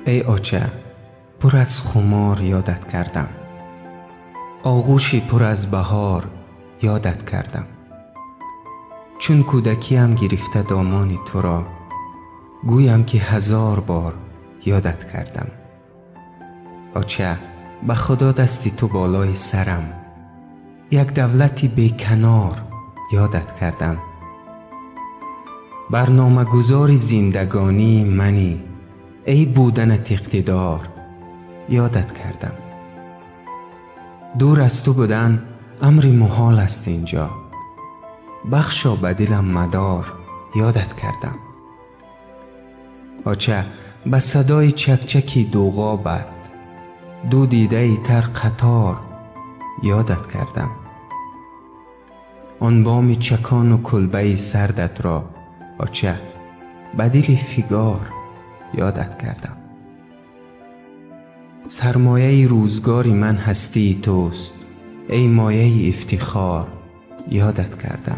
ای آچه پر از خمار یادت کردم، آغوشی پر از بهار یادت کردم. چون کودکیم گرفته دامانی تو را، گویم که 1000 بار یادت کردم. آچه به خدا دستی تو بالای سرم، یک دولتی بیکنار یادت کردم. برنامه گذار زندگانی منی، ای بودنت اقتدار یادت کردم. دور از تو بودن امر محال است اینجا، بخشا به دلم مدار یادت کردم. آچه به صدای چکچکی دوغابت، دو دیده تر قطار یادت کردم. آن بام چکان و کلبه سردت را آچه به دل فیگار یادت کردم. سرمایه روزگاری من هستی توست، ای مایه افتخار یادت کردم.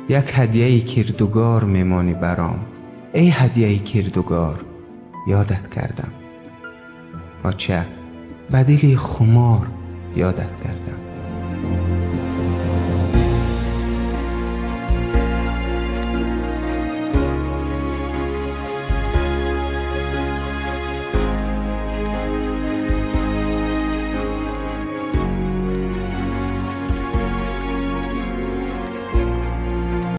یک هدیه کردگار میمانی برام، ای هدیه کردگار یادت کردم. آچه به دل خمار یادت کردم.